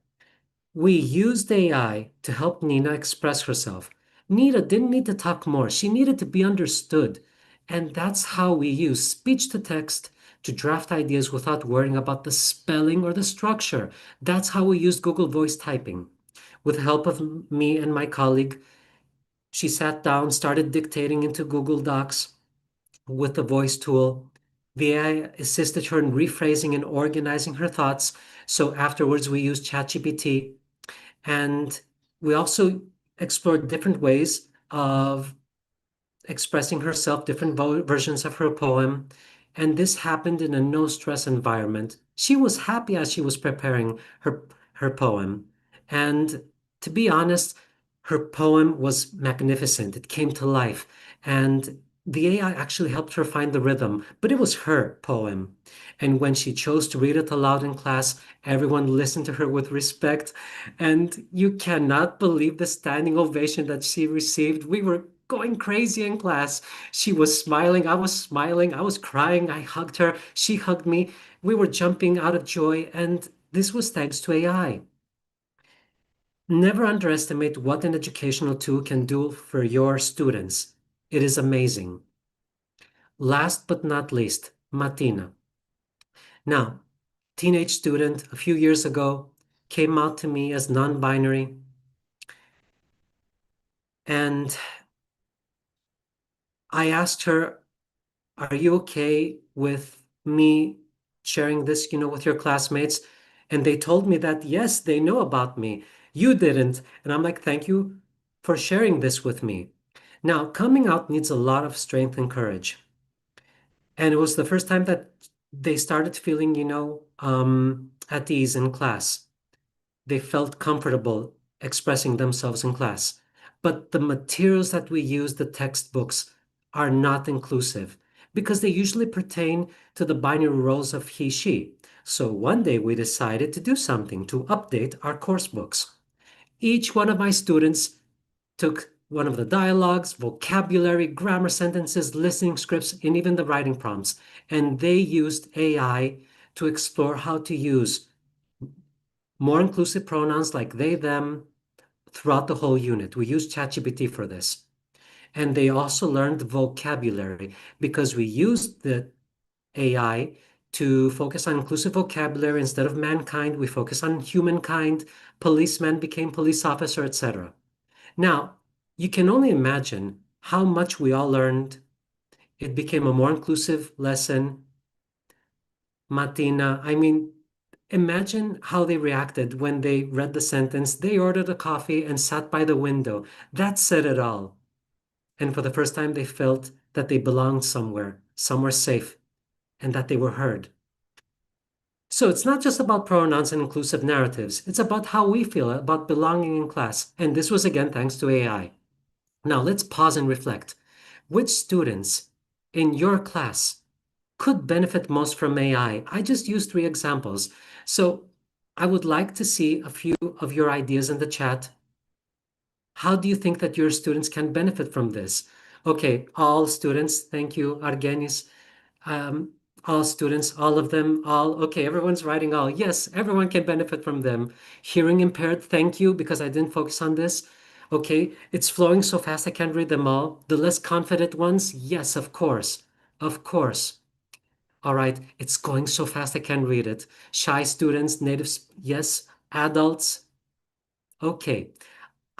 We used AI to help Nina express herself. Nina didn't need to talk more, she needed to be understood. And that's how we use speech to text to draft ideas without worrying about the spelling or the structure. That's how we used Google Voice typing. With the help of me and my colleague, she sat down, started dictating into Google Docs with the voice tool. The AI assisted her in rephrasing and organizing her thoughts. So afterwards, we used ChachiBT, and we also explored different ways of expressing herself, different versions of her poem. And this happened in a no stress environment. She was happy as she was preparing her poem. And to be honest, her poem was magnificent. It came to life. And the AI actually helped her find the rhythm, but it was her poem. And when she chose to read it aloud in class, everyone listened to her with respect. And you cannot believe the standing ovation that she received. We were going crazy in class. She was smiling, I was crying, I hugged her, she hugged me. We were jumping out of joy, and this was thanks to AI. Never underestimate what an educational tool can do for your students. It is amazing. Last but not least, Matina. Now, teenage student a few years ago came out to me as non-binary, and I asked her, are you okay with me sharing this, with your classmates? And they told me that, yes, they know about me. You didn't. And I'm like, thank you for sharing this with me. Now, coming out needs a lot of strength and courage. And it was the first time that they started feeling, at ease in class. They felt comfortable expressing themselves in class. But the materials that we use, the textbooks, are not inclusive because they usually pertain to the binary roles of he, she. So one day we decided to do something to update our course books. Each one of my students took one of the dialogues, vocabulary, grammar sentences, listening scripts, and even the writing prompts, and they used AI to explore how to use more inclusive pronouns like they, them throughout the whole unit. We use ChatGPT for this. And they also learned vocabulary because we used the AI to focus on inclusive vocabulary. Instead of mankind, we focus on humankind. Policeman became police officer, etc. Now, you can only imagine how much we all learned. It became a more inclusive lesson. Matina, I mean, imagine how they reacted when they read the sentence. They ordered a coffee and sat by the window. That said it all. And for the first time, they felt that they belonged somewhere safe, and that they were heard. So it's not just about pronouns and inclusive narratives. It's about how we feel about belonging in class. And this was again thanks to AI. Now let's pause and reflect. Which students in your class could benefit most from AI? I just used 3 examples. So I would like to see a few of your ideas in the chat. How do you think that your students can benefit from this? Okay, all students, thank you, Argenis. Um, all students, all of them, all. Okay, everyone's writing all. Yes, everyone can benefit from them. Hearing impaired, thank you, because I didn't focus on this. Okay, it's flowing so fast I can't read them all. The less confident ones, yes, of course. Of course. All right, it's going so fast I can't read it. Shy students, natives, yes. Adults, okay.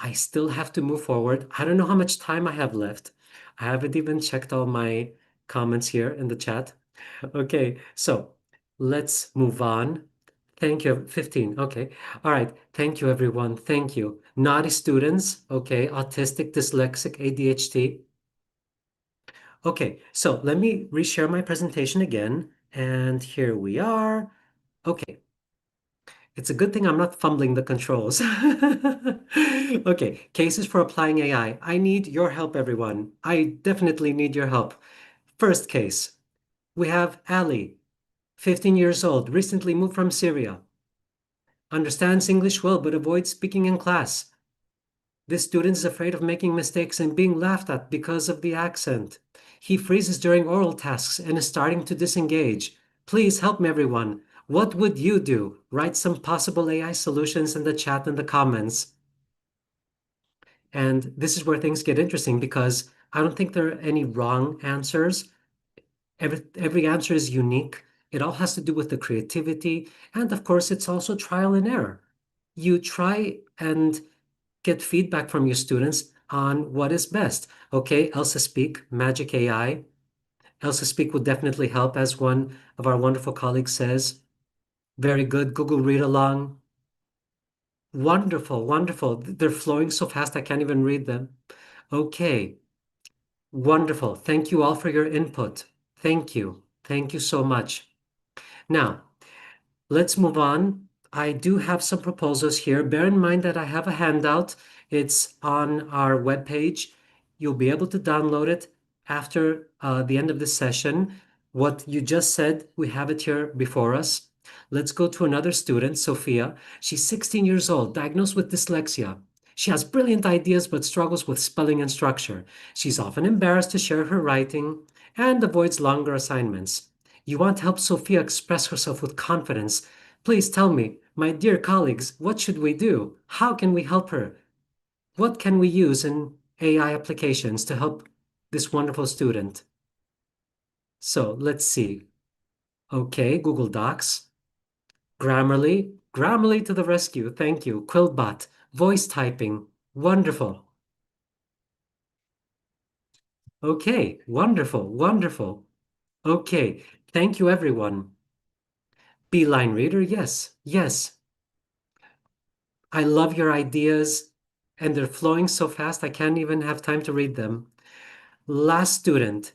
I still have to move forward. I don't know how much time I have left. I haven't even checked all my comments here in the chat. Okay, so Let's move on. Thank you. 15. Okay. All right. Thank you, everyone. Thank you. Naughty students. Okay. Autistic, dyslexic, ADHD. Okay. So let me reshare my presentation again. And here we are. Okay. It's a good thing I'm not fumbling the controls. Okay. Cases for applying AI. I need your help, everyone. I definitely need your help. First case. We have Ali, 15 years old, recently moved from Syria. Understands English well but avoids speaking in class. This student is afraid of making mistakes and being laughed at because of the accent. He freezes during oral tasks and is starting to disengage. Please help me, everyone. What would you do? Write some possible AI solutions in the chat and the comments. And this is where things get interesting because I don't think there are any wrong answers. Every answer is unique. It all has to do with the creativity. And of course, it's also trial and error. You try and get feedback from your students on what is best. Okay, Elsa Speak, Magic AI. Elsa Speak will definitely help, as one of our wonderful colleagues says. Very good. Google Read Along. Wonderful, wonderful. They're flowing so fast I can't even read them. Okay, wonderful. Thank you all for your input. Thank you. Thank you so much. Now, let's move on. I do have some proposals here. Bear in mind that I have a handout. It's on our webpage. You'll be able to download it after the end of this session. What you just said, we have it here before us. Let's go to another student, Sophia. She's 16 years old, diagnosed with dyslexia. She has brilliant ideas but struggles with spelling and structure. She's often embarrassed to share her writing and avoids longer assignments. You want to help Sophia express herself with confidence. Please tell me, my dear colleagues, what should we do? How can we help her? What can we use in AI applications to help this wonderful student? So let's see. Okay, Google Docs. Grammarly. Grammarly to the rescue. Thank you. Quillbot. Voice typing. Wonderful. Okay, wonderful, wonderful. Okay, thank you, everyone. Beeline Reader, yes, yes. I love your ideas, and they're flowing so fast I can't even have time to read them. Last student,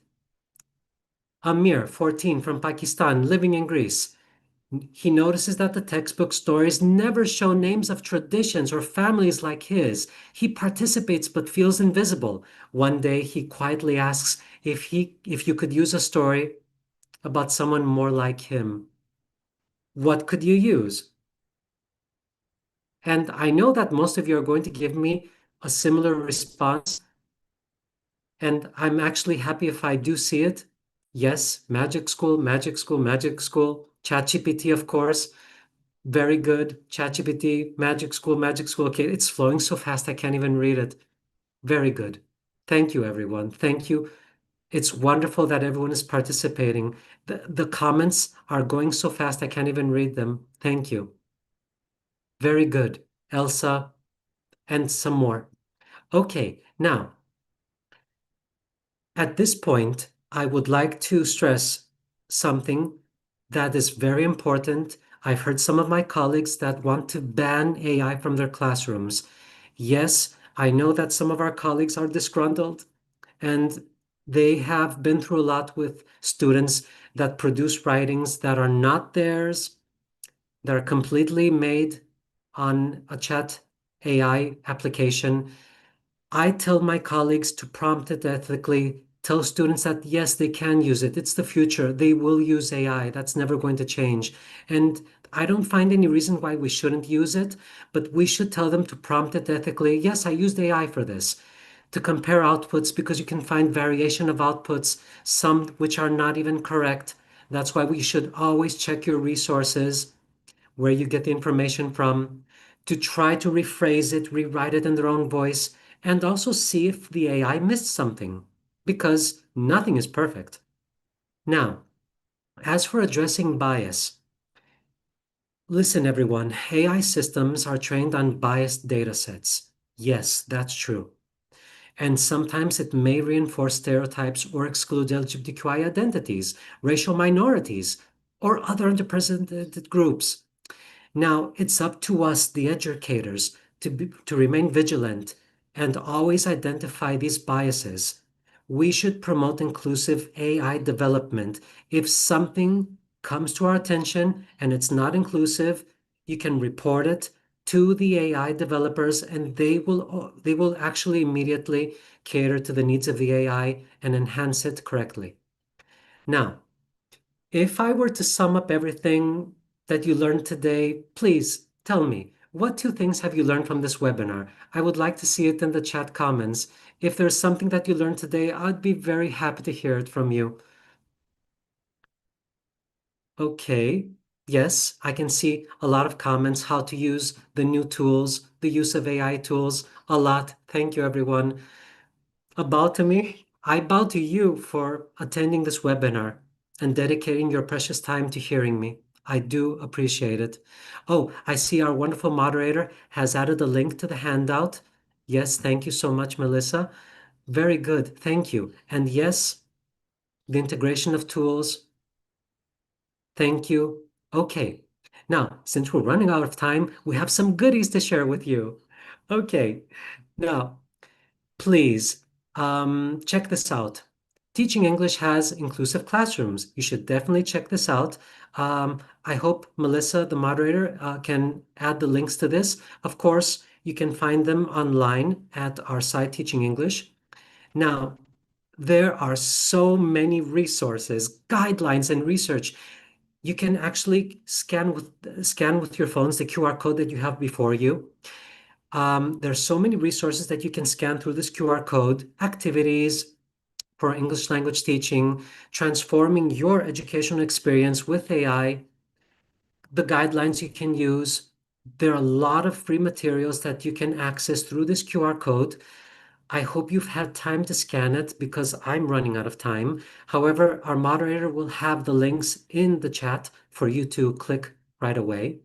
Amir, 14, from Pakistan, living in Greece. He notices that the textbook stories never show names of traditions or families like his. He participates but feels invisible. One day he quietly asks if you could use a story about someone more like him. What could you use? And I know that most of you are going to give me a similar response, and I'm actually happy if I do see it. Yes, Magic School, Magic School, Magic School, ChachiBT, of course. Very good. ChachiBT, Magic School, Magic School. Okay, it's flowing so fast I can't even read it. Very good. Thank you, everyone. Thank you. It's wonderful that everyone is participating. The comments are going so fast I can't even read them. Thank you. Very good. Elsa, and some more. Okay, now, at this point, I would like to stress something that is very important. I've heard some of my colleagues that want to ban AI from their classrooms. Yes, I know that some of our colleagues are disgruntled and they have been through a lot with students that produce writings that are not theirs, that are completely made on a chat AI application. I tell my colleagues to prompt it ethically, tell students that yes, they can use it. It's the future. They will use AI. That's never going to change. And I don't find any reason why we shouldn't use it, but we should tell them to prompt it ethically. Yes, I used AI for this. To compare outputs because you can find variation of outputs, some which are not even correct. That's why we should always check your resources, where you get the information from, to try to rephrase it, rewrite it in their own voice, and also see if the AI missed something, because nothing is perfect. Now, as for addressing bias, listen, everyone, AI systems are trained on biased data sets. Yes, that's true. And sometimes it may reinforce stereotypes or exclude LGBTQI identities, racial minorities, or other underrepresented groups. Now, it's up to us, the educators, to remain vigilant and always identify these biases. We should promote inclusive AI development. If something comes to our attention and it's not inclusive, you can report it to the AI developers, and they will actually immediately cater to the needs of the AI and enhance it correctly. Now, if I were to sum up everything that you learned today, please tell me, what two things have you learned from this webinar? I would like to see it in the chat comments. If there's something that you learned today, I'd be very happy to hear it from you. Okay. Yes, I can see a lot of comments, how to use the new tools, the use of AI tools, a lot. Thank you, everyone. A bow to me. I bow to you for attending this webinar and dedicating your precious time to hearing me. I do appreciate it. Oh, I see our wonderful moderator has added a link to the handout. Yes, thank you so much, Melissa. Very good. Thank you. And yes, the integration of tools. Thank you. Okay. Now, since we're running out of time, we have some goodies to share with you. Okay. Now, please check this out. Teaching English has inclusive classrooms. You should definitely check this out. I hope Melissa, the moderator, can add the links to this. Of course, you can find them online at our site, Teaching English. Now, there are so many resources, guidelines, and research. You can actually scan with your phones the QR code that you have before you. There's so many resources that you can scan through this QR code, activities for English language teaching, transforming your educational experience with AI, the guidelines you can use. There are a lot of free materials that you can access through this QR code. I hope you've had time to scan it because I'm running out of time. However, our moderator will have the links in the chat for you to click right away.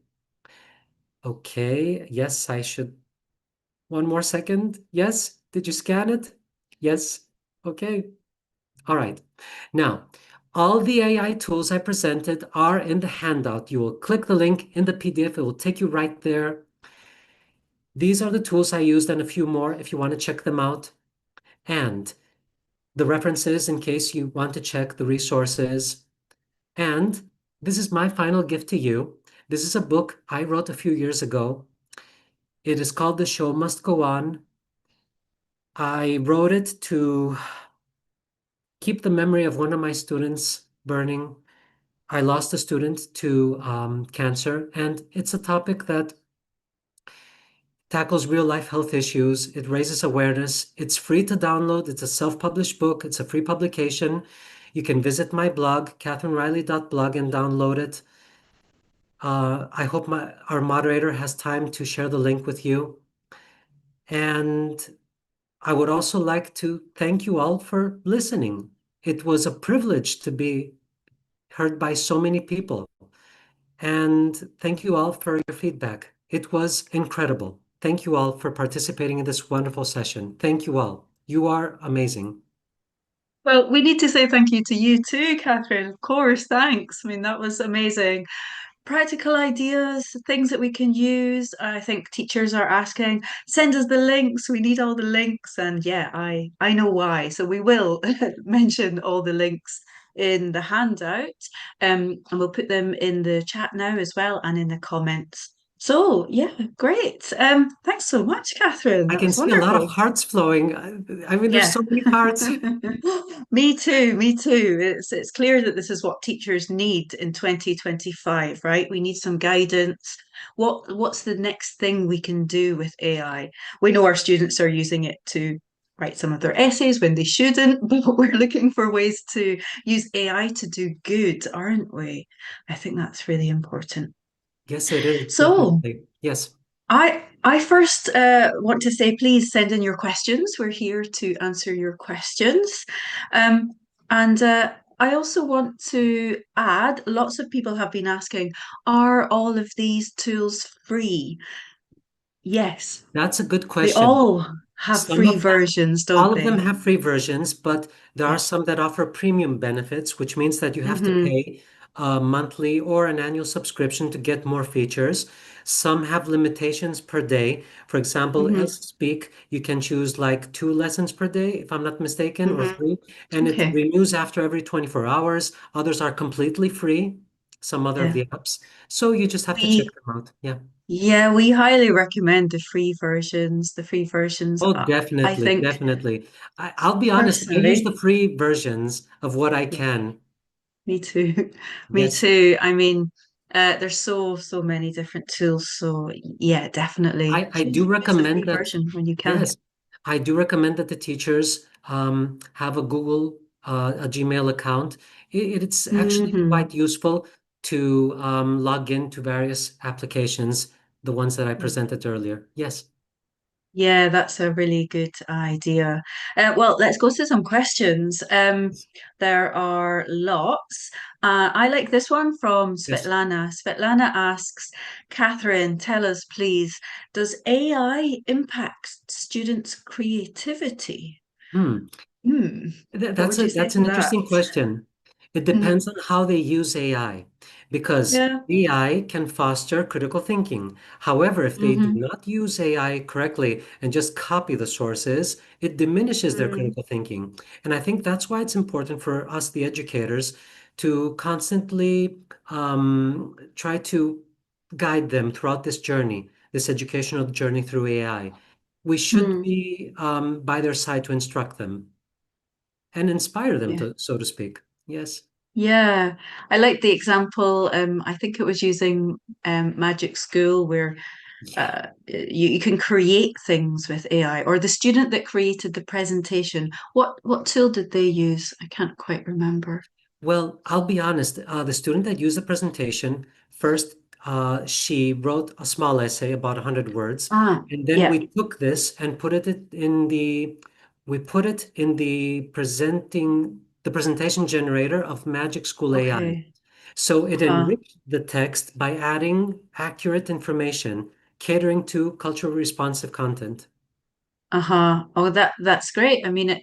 Okay, yes, I should. One more second. Yes, did you scan it? Yes. Okay. All right. Now, all the AI tools I presented are in the handout. You will click the link in the PDF. It will take you right there. These are the tools I used and a few more if you want to check them out. And the references in case you want to check the resources. And this is my final gift to you. This is a book I wrote a few years ago. It is called The Show Must Go On. I wrote it to keep the memory of one of my students burning. I lost a student to cancer, and it's a topic that tackles real life health issues. It raises awareness. It's free to download. It's a self-published book. It's a free publication. You can visit my blog, katherinereilly.blog, and download it. I hope our moderator has time to share the link with you. And I would also like to thank you all for listening. It was a privilege to be heard by so many people. And thank you all for your feedback. It was incredible. Thank you all for participating in this wonderful session. Thank you all. You are amazing. Well, we need to say thank you to you too, Catherine. Of course, thanks. I mean, that was amazing. Practical ideas, things that we can use. I think teachers are asking, send us the links. We need all the links. And yeah, I know why. So we will mention all the links in the handout. And we'll put them in the chat now as well and in the comments. So yeah, great. Thanks so much, Catherine. I That can was see a lot of wonderful. hearts flowing. I mean, there's Yeah. so many hearts. Me too, me too. It's clear that this is what teachers need in 2025, right? We need some guidance. What's the next thing we can do with AI? We know our students are using it to write some of their essays when they shouldn't, but we're looking for ways to use AI to do good, aren't we? I think that's really important. Yes, it is, So, definitely. Yes. I first want to say, please send in your questions. We're here to answer your questions. Um, and I also want to add, lots of people have been asking, are all of these tools free? Yes, That's a good they question. all have Some free of them, versions, don't all of them they? have free versions, but there are Yeah. some that offer premium benefits, which means that you have to Hmm. pay. a monthly or an annual subscription to get more features. Some have limitations per day. For example, Hmm. Else Speak, you can choose like 2 lessons per day, if I'm not mistaken, or Hmm. three, and it Okay. renews after every 24 hours. Others are completely free, some other of Yeah. the apps. So you just have to check We them out. Yeah. Yeah, we highly recommend the free versions. The free versions, Oh, I definitely, think definitely. I'll be honest, I use personally, the free versions of what I yeah, can. me too. Me Yes. too. I mean, there's so many different tools. So yeah, definitely I do use the recommend free that, version when you can. yes, I do recommend that the teachers have a a Gmail account. It's actually Hmm. quite useful to log into various applications, the ones that I presented earlier. Yes. Yeah, that's a really good idea. Well, let's go to some questions. There are lots. I like this one from Yes. Svetlana. Svetlana asks, Catherine, tell us, please, does AI impact students' creativity? Hmm. Hmm. What would you say That's to an that? interesting question. It Hmm. depends on how they use AI, because Yeah. AI can foster critical thinking. However, if they do Hmm. not use AI correctly and just copy the sources, it diminishes their Mm. critical thinking. And I think that's why it's important for us, the educators, to constantly try to guide them throughout this journey, this educational journey through AI. We should Mm. be by their side to instruct them and inspire them Yeah. to, so to speak. Yes. Yeah, I like the example. I think it was using Magic School where Yeah. you can create things with AI, or the student that created the presentation. What tool did they use? I can't quite remember. Well, I'll be honest. The student that used the presentation, first, she wrote a small essay, about 100 words, Ah, and then yeah. we took this and we put it in the presentation generator of Magic School AI. Okay. So it Uh-huh. enriched the text by adding accurate information, catering to culturally responsive content. Uh-huh. Oh, that's great. I mean,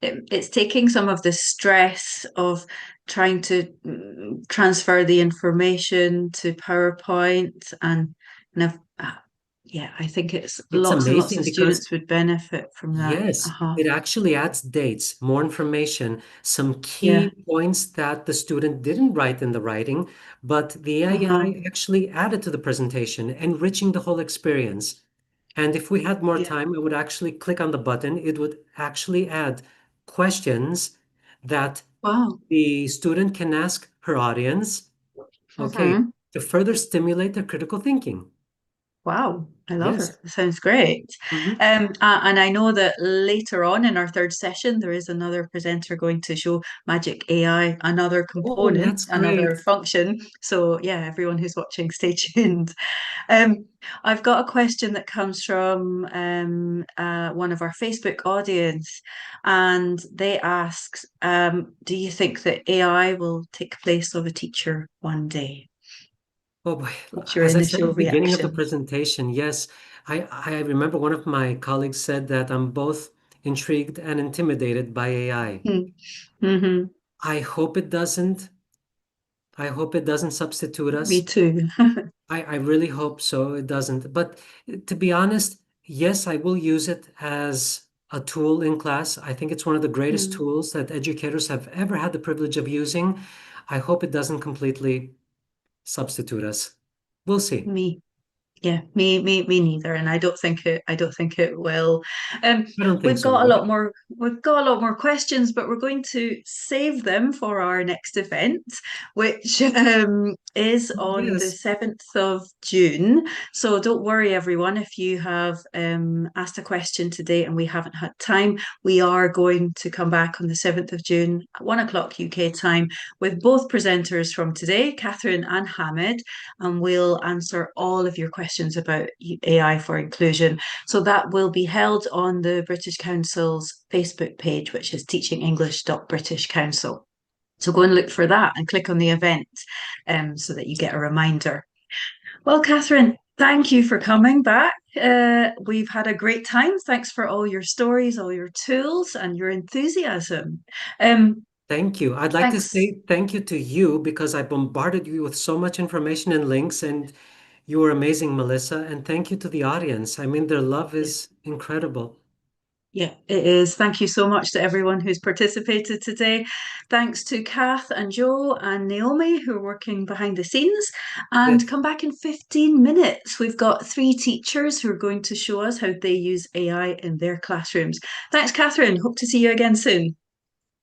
it's taking some of the stress of trying to transfer the information to PowerPoint and yeah, I think it's It's lots and lots amazing of because students would benefit from that. yes, Uh-huh. it actually adds dates, more information, some Yeah. key points that the student didn't write in the writing, but the Uh-huh. AI actually added to the presentation, enriching the whole experience. And if we had more Yeah. time, I would actually click on the button. It would actually add questions that Wow. the student can ask her audience, okay, Hmm. to further stimulate their critical thinking. Wow, I love Yes. it. It sounds great. Mhm. And I know that later on in our third session, there is another presenter going to show Magic AI, another Oh, component, that's another great. function. So yeah, everyone who's watching, stay tuned. Um, I've got a question that comes from one of our Facebook audience, and they ask, do you think that AI will take place of a teacher one day? Oh boy, What's your as I said at initial the beginning of the reaction? presentation, yes, I remember one of my colleagues said that I'm both intrigued and intimidated by AI. Mm-hmm. I hope it doesn't. I hope it doesn't substitute Me us. too. I really hope so. It doesn't. But to be honest, yes, I will use it as a tool in class. I think it's one of the greatest Mm, tools that educators have ever had the privilege of using. I hope it doesn't completely substitute us. We'll see. me. Yeah, me neither. And I don't think it will. Um, I don't think we've so got a lot either. more, we've got a lot more questions, but we're going to save them for our next event, which is on the Yes. 7th of June. So don't worry, everyone, if you have asked a question today and we haven't had time, we are going to come back on the 7th of June at 1 o'clock UK time with both presenters from today, Catherine and Hamid, and we'll answer all of your questions about AI for inclusion. So that will be held on the British Council's Facebook page, which is teachingenglish.british council. So go and look for that and click on the event so that you get a reminder. Well, Catherine, thank you for coming back. We've had a great time. Thanks for all your stories, all your tools, and your enthusiasm. Thank you. I'd like to Thanks. say thank you to you because I bombarded you with so much information and links, and you were amazing, Melissa. And thank you to the audience. I mean, their love is incredible. Yeah, it is. Thank you so much to everyone who's participated today. Thanks to Kath and Joe and Naomi who are working behind the scenes. And Yes. come back in 15 minutes. We've got three teachers who are going to show us how they use AI in their classrooms. Thanks, Catherine. Hope to see you again soon.